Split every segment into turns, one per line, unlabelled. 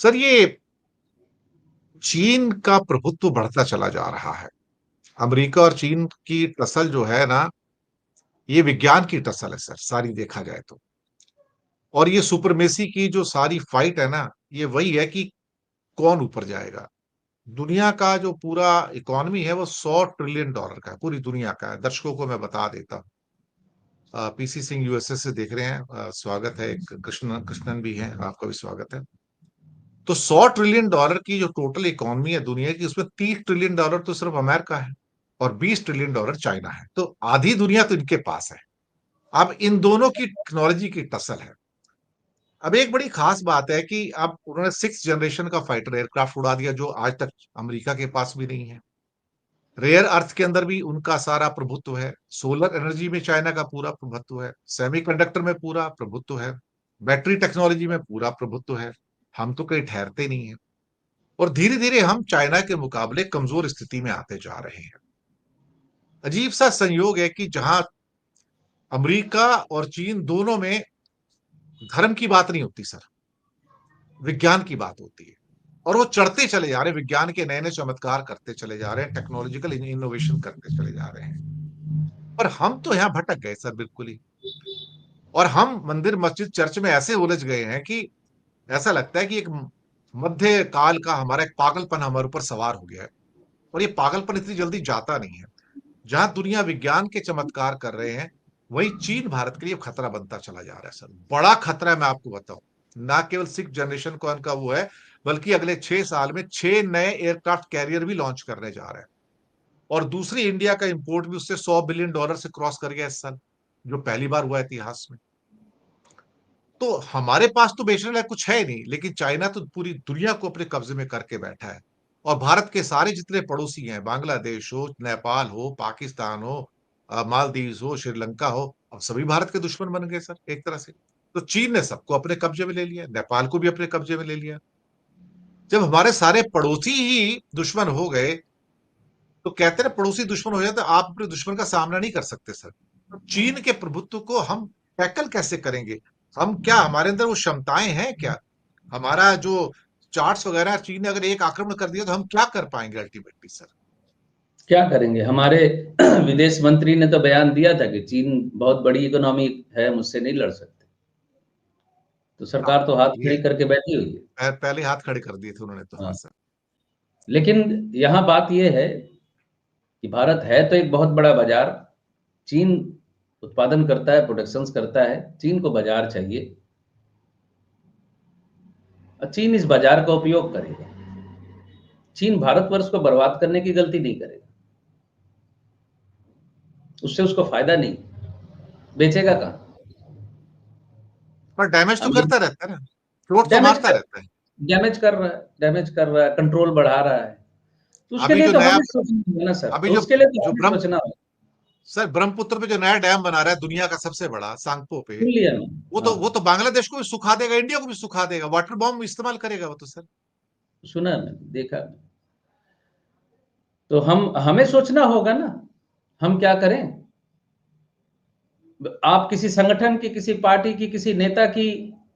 Sir, ये चीन का प्रभुत्व बढ़ता चला जा रहा है। अमेरिका और चीन की टसल जो है ना, ये विज्ञान की टसल है सर, सारी देखा जाए तो। और ये सुपरमेसी की जो सारी फाइट है ना, ये वही है कि कौन ऊपर जाएगा। दुनिया का जो पूरा इकोनॉमी है वो $100 ट्रिलियन का है, पूरी दुनिया का है। दर्शकों को मैं बता देता हूँ। पीसी सिंह यूएसए से देख रहे हैं, स्वागत है। कृष्णन भी है, आपका भी स्वागत है। तो $100 ट्रिलियन की जो टोटल इकोनॉमी है दुनिया की, उसमें $30 ट्रिलियन तो सिर्फ अमेरिका है और $20 ट्रिलियन चाइना है। तो आधी दुनिया तो इनके पास है। अब इन दोनों की टेक्नोलॉजी की टसल है। अब एक बड़ी खास बात है कि अब उन्होंने 6th जनरेशन का फाइटर एयरक्राफ्ट उड़ा दिया, जो आज तक अमेरिका के पास भी नहीं है। रेयर अर्थ के अंदर भी उनका सारा प्रभुत्व है। सोलर एनर्जी में चाइना का पूरा प्रभुत्व है। सेमीकंडक्टर में पूरा प्रभुत्व है। बैटरी टेक्नोलॉजी में पूरा प्रभुत्व है। हम तो कहीं ठहरते नहीं है। और धीरे धीरे हम चाइना के मुकाबले कमजोर स्थिति में आते जा रहे हैं। अजीब सा संयोग है कि जहां अमेरिका और चीन दोनों में धर्म की बात नहीं होती सर, विज्ञान की बात होती है। और वो चढ़ते चले जा रहे हैं, विज्ञान के नए नए चमत्कार करते चले जा रहे हैं, टेक्नोलॉजिकल इनोवेशन करते चले जा रहे हैं। पर हम तो यहां भटक गए सर, बिल्कुल ही। और हम मंदिर मस्जिद चर्च में ऐसे उलझ गए हैं कि ऐसा लगता है कि एक मध्य काल का हमारा एक पागलपन हमारे ऊपर सवार हो गया है। और ये पागलपन इतनी जल्दी जाता नहीं है। जहां दुनिया विज्ञान के चमत्कार कर रहे हैं, वही चीन भारत के लिए खतरा बनता चला जा रहा है सर। बड़ा खतरा है, मैं आपको बताऊं। ना केवल 6th जनरेशन को उनका वो है, बल्कि अगले 6 साल में 6 नए एयरक्राफ्ट कैरियर भी लॉन्च करने जा रहे हैं। और दूसरी, इंडिया का इंपोर्ट भी उससे $100 बिलियन से क्रॉस कर गया इस साल, जो पहली बार हुआ इतिहास में। तो हमारे पास तो बेशक कुछ है ही नहीं, लेकिन चाइना तो पूरी दुनिया को अपने कब्जे में करके बैठा है। और भारत के सारे जितने पड़ोसी हैं, बांग्लादेश हो, नेपाल हो, पाकिस्तान हो, मालदीव हो, श्रीलंका हो, अब सभी भारत के दुश्मन बन गए सर, एक तरह से। तो चीन ने सबको अपने कब्जे में ले लिया, नेपाल को भी अपने कब्जे में ले लिया। जब हमारे सारे पड़ोसी ही दुश्मन हो गए, तो कहते हैं पड़ोसी दुश्मन हो जाए तो आप अपने दुश्मन का सामना नहीं कर सकते सर। तो चीन के प्रभुत्व को हम टैकल कैसे करेंगे? हम क्या, हमारे अंदर वो क्षमताएं हैं क्या? हमारा जो चार्ट्स वगैरह, चीन ने अगर एक आक्रमण कर दिया तो हम क्या कर पाएंगे अल्टीमेटली सर?
क्या करेंगे? हमारे विदेश मंत्री ने तो बयान दिया था कि चीन बहुत बड़ी इकोनॉमी है, मुझसे नहीं लड़ सकते। तो
हाँ,
सरकार तो हाथ
ये
खड़ी करके बैठी हुई है।
पहले हाथ खड़े कर दिए थे उन्होंने तो, हाँ
हाँ,
सर।
लेकिन यहाँ बात यह है कि भारत है तो एक बहुत बड़ा बाजार। चीन उत्पादन करता है, प्रोडक्शंस करता है, चीन को बाजार चाहिए और चीन इस बाजार का उपयोग करेगा। चीन भारतवर्ष को बर्बाद करने की गलती नहीं करेगा, उससे उसको फायदा नहीं, बेचेगा कहाँ?
पर डैमेज तो
अमीर
करता रहता है ना, चोट तो
डैमेज
मारता
कर
रहता है।
डैमेज कर रहा है, डैमेज कर रहा है, कंट्रोल बढ़ा रहा है। तो उसके
अभी
लिए
जो
तो
नया
हमें सोचना होगा ना सर,
अभी
तो
जो
उसके लिए तो
जो
हमें
ब्रह्म
सोचना होगा।
सर, ब्रह्मपुत्र पे जो नया डैम बना रहा है दुनिया का सबसे बड़ा, सांगपो पे,
सुन लिया ना? हाँ,
वो तो बांग्लादेश को भी सुखा देगा, इंडिया को भी सुखा देगा, वाटर बॉम्ब इस्तेमाल करेगा वो तो सर।
सुना मैंने, देखा। तो हमें सोचना होगा ना, हम क्या करें? आप किसी संगठन की, किसी पार्टी की, किसी नेता की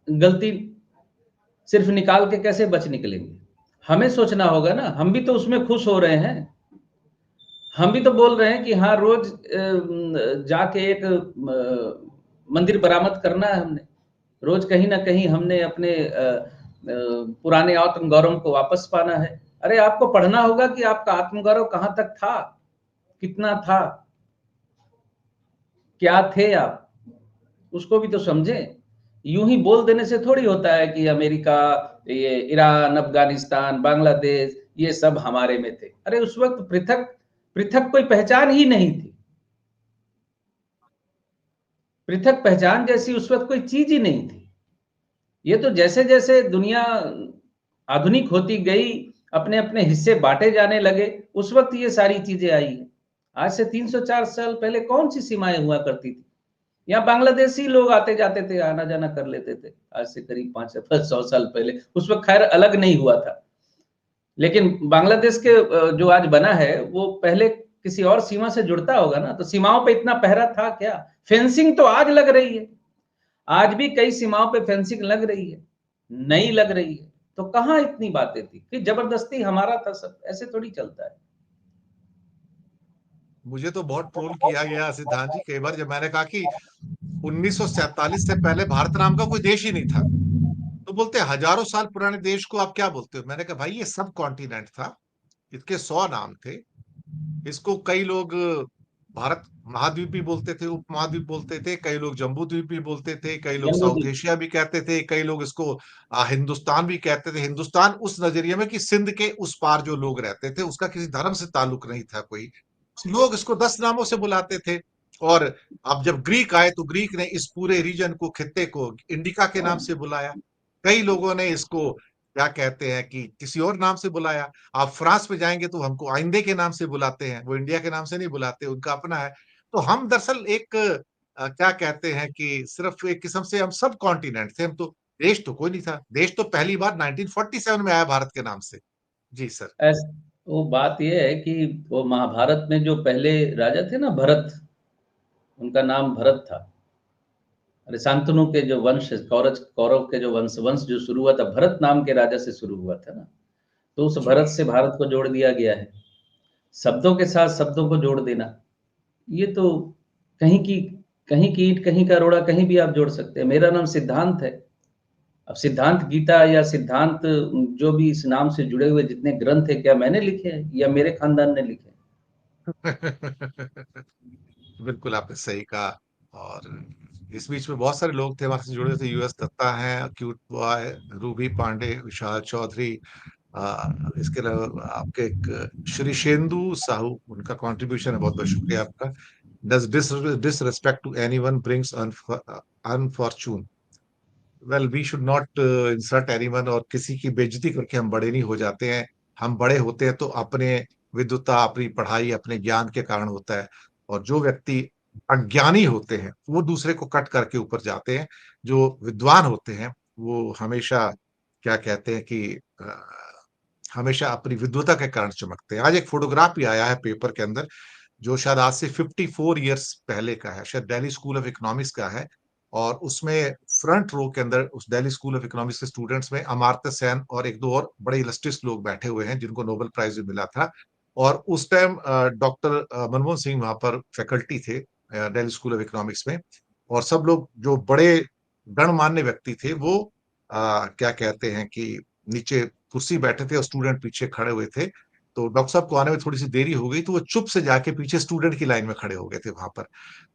गलती सिर्फ निकाल के कैसे बच निकलेंगे? हमें सोचना होगा ना, हम भी तो उसमें खुश हो रहे हैं। हम भी तो बोल रहे हैं कि हाँ, रोज जाके एक मंदिर बरामद करना है हमने। रोज कहीं ना कहीं हमने अपने पुराने आत्मगौरव को वापस पाना है। अरे आपको पढ़ना होगा कि आपका आत्मगौरव कहां तक था, कितना था, क्या थे आप, उसको भी तो समझें। यूं ही बोल देने से थोड़ी होता है कि अमेरिका, ये ईरान, अफगानिस्तान, बांग्लादेश, ये सब हमारे में थे। अरे उस वक्त पृथक पृथक कोई पहचान ही नहीं थी। पृथक पहचान जैसी उस वक्त कोई चीज ही नहीं थी। ये तो जैसे जैसे दुनिया आधुनिक होती गई, अपने अपने हिस्से बांटे जाने लगे, उस वक्त ये सारी चीजें आई हैं। आज से 304 साल पहले कौन सी सीमाएं हुआ करती थी? यहाँ बांग्लादेशी लोग आते जाते थे, आना जाना कर लेते थे, आज से करीब 500 साल पहले। उस वक्त खैर अलग नहीं हुआ था, लेकिन बांग्लादेश के जो आज बना है वो पहले किसी और सीमा से जुड़ता होगा ना। तो सीमाओं पे इतना पहरा था क्या? फेंसिंग तो आज लग रही है, आज भी कई सीमाओं पे फेंसिंग लग रही है, नई लग रही है। तो कहाँ इतनी बातें थी कि जबरदस्ती हमारा था सब, ऐसे थोड़ी चलता है।
मुझे तो बहुत ट्रोल किया गया सिद्धांत जी कई बार, जब मैंने कहा कि 1947 से पहले भारत नाम का कोई देश ही नहीं था। तो बोलते हैं हजारों साल पुराने देश को आप क्या बोलते हो? मैंने कहा भाई ये सब कॉन्टिनेंट था, इसके 100 नाम थे। इसको कई लोग भारत महाद्वीप भी बोलते थे, उपमहाद्वीप बोलते थे, कई लोग जम्बू द्वीप भी बोलते थे, कई लोग साउथ
जम्बूद्वीप।
एशिया भी कहते थे, कई लोग इसको हिंदुस्तान भी कहते थे। हिंदुस्तान उस नजरिए में कि सिंध के उस पार जो लोग रहते थे, उसका किसी धर्म से ताल्लुक नहीं था कोई। लोग इसको 10 नामों से बुलाते थे। और अब जब ग्रीक आए तो ग्रीक ने इस पूरे रीजन को, खित्ते को इंडिका के नाम से बुलाया। कई लोगों ने इसको क्या कहते हैं कि किसी और नाम से बुलाया। आप फ्रांस में जाएंगे तो हमको आइंदे के नाम से बुलाते हैं, वो इंडिया के नाम से नहीं बुलाते, उनका अपना है। तो हम दरअसल एक क्या कहते हैं कि सिर्फ एक किस्म से हम सब कॉन्टिनेंट थे, हम तो देश तो कोई नहीं था। देश तो पहली बार 1947 में आया भारत के नाम से। जी सर।
ऐस वो बात ये है कि वो महाभारत में जो पहले राजा थे ना, भरत, उनका नाम भरत था। अरे शांतनु के जो वंश, कौरव कौरव के जो वंश वंश जो शुरू हुआ था, भरत नाम के राजा से शुरू हुआ था ना। तो उस
जी।
भरत से भारत को जोड़ दिया गया है। शब्दों के साथ शब्दों को जोड़ देना, ये तो कहीं की कहीं की ईंट कहीं का रोड़ा कहीं भी आप जोड़ सकते हैं। मेरा नाम सिद्धांत है। अब सिद्धांत गीता या सिद्धांत, जो भी इस नाम से जुड़े हुए जितने ग्रंथ है, क्या मैंने लिखे हैं या मेरे खानदान ने लिखे हैं?
बिल्कुल आपने सही कहा। और इस बीच में बहुत सारे लोग थे हमारे से जुड़े थे। यूएस दत्ता हैं, अक्यूट बॉय, रूबी पांडे, विशाल चौधरी, इसके अलावा आपके एक श्री शेंदु साहू, उनका कंट्रीब्यूशन है, बहुत बहुत शुक्रिया आपका। Does disrespect to anyone brings unfortune? Well we should not insult anyone, और किसी की बेइज्जती करके हम बड़े नहीं हो जाते हैं। हम बड़े होते हैं तो अपने विद्वता, अपनी पढ़ाई, अपने ज्ञान के कारण होता है। और जो व्यक्ति अज्ञानी होते हैं वो दूसरे को कट करके ऊपर जाते हैं। जो विद्वान होते हैं वो हमेशा क्या कहते हैं कि हमेशा अपनी विद्वता के कारण चमकते हैं। आज एक फोटोग्राफ भी आया है पेपर के अंदर, जो शायद आज से 54 ईयर्स पहले का है, शायद दिल्ली स्कूल ऑफ इकोनॉमिक्स का है। और उसमें फ्रंट रो के अंदर उस दिल्ली स्कूल ऑफ इकोनॉमिक्स के स्टूडेंट्स में अमर्त्य सेन और एक दो और बड़े इलस्ट्रियस लोग बैठे हुए हैं जिनको नोबेल प्राइज भी मिला था। और उस टाइम डॉक्टर मनमोहन सिंह वहां पर फैकल्टी थे दिल्ली स्कूल ऑफ इकोनॉमिक्स में। और सब लोग जो बड़े गणमान्य व्यक्ति थे वो क्या कहते हैं कि नीचे कुर्सी बैठे थे और स्टूडेंट पीछे खड़े हुए थे। तो डॉक्टर साहब को आने में थोड़ी सी देरी हो गई तो वो चुप से जाके पीछे स्टूडेंट की लाइन में खड़े हो गए थे वहां पर।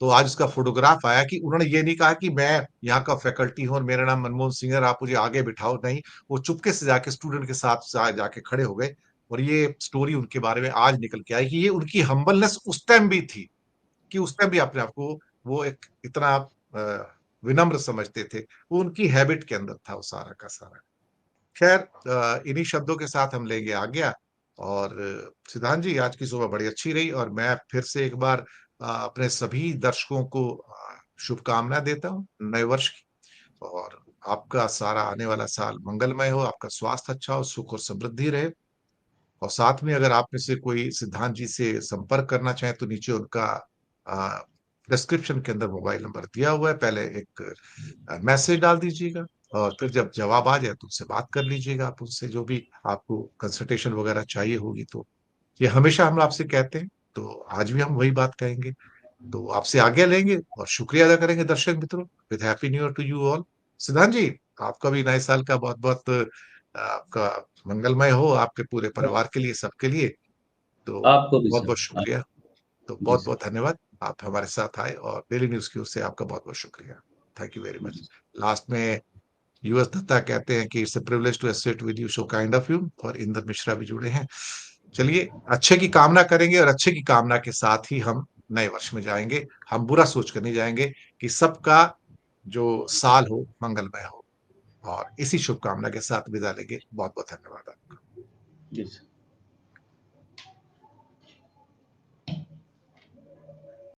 तो आज उसका फोटोग्राफ आया कि उन्होंने ये नहीं कहा कि मैं यहाँ का फैकल्टी हूँ और मेरा नाम मनमोहन सिंह है, आप मुझे आगे बिठाओ, नहीं। वो चुपके से जाके स्टूडेंट के साथ जाके खड़े हो गए। और ये स्टोरी उनके बारे में आज निकल के आई कि ये उनकी हम्बलनेस उस टाइम भी थी, कि उस टाइम भी अपने आप को वो एक इतना विनम्र समझते थे। वो उनकी हैबिट के अंदर था वो सारा का सारा। खैर इन्हीं शब्दों के साथ हम लेंगे आ गया। और सिद्धांत जी आज की सुबह बड़ी अच्छी रही, और मैं फिर से एक बार अपने सभी दर्शकों को शुभकामनाएं देता हूँ नए वर्ष की। और आपका सारा आने वाला साल मंगलमय हो, आपका स्वास्थ्य अच्छा हो, सुख और समृद्धि रहे। और साथ में अगर आप में से कोई सिद्धांत जी से संपर्क करना चाहे तो नीचे उनका डिस्क्रिप्शन के अंदर मोबाइल नंबर दिया हुआ है, पहले एक मैसेज डाल दीजिएगा। और फिर जब जवाब आ जाए तो उनसे बात कर लीजिएगा, आप उनसे जो भी आपको कंसल्टेशन वगैरह चाहिए होगी तो। ये हमेशा हम आपसे कहते हैं, तो आज भी हम वही बात कहेंगे। तो आपसे आज्ञा लेंगे और शुक्रिया अदा करेंगे दर्शक मित्रों। With happy new year to you all. Siddhant ji आपका भी नए साल का बहुत बहुत आपका मंगलमय हो, आपके पूरे परिवार के लिए, सबके लिए। तो
आपको भी
बहुत
सर।
बहुत शुक्रिया। तो
जी
बहुत
सर।
बहुत धन्यवाद, आप हमारे साथ आए, और डेली न्यूज की ओर से आपका बहुत बहुत शुक्रिया। Thank you very much.
जी।
लास्ट में यूएस दत्ता कहते हैं कि it's a privilege to associate with you, so kind of you. और इंदर मिश्रा भी जुड़े हैं। चलिए अच्छे की कामना करेंगे, और अच्छे की कामना के साथ ही हम नए वर्ष में जाएंगे। हम बुरा सोच कर नहीं जाएंगे, कि सबका जो साल हो मंगलमय हो। और इसी शुभकामना के साथ विदा लेंगे। बहुत बहुत धन्यवाद आपका।
जी सर।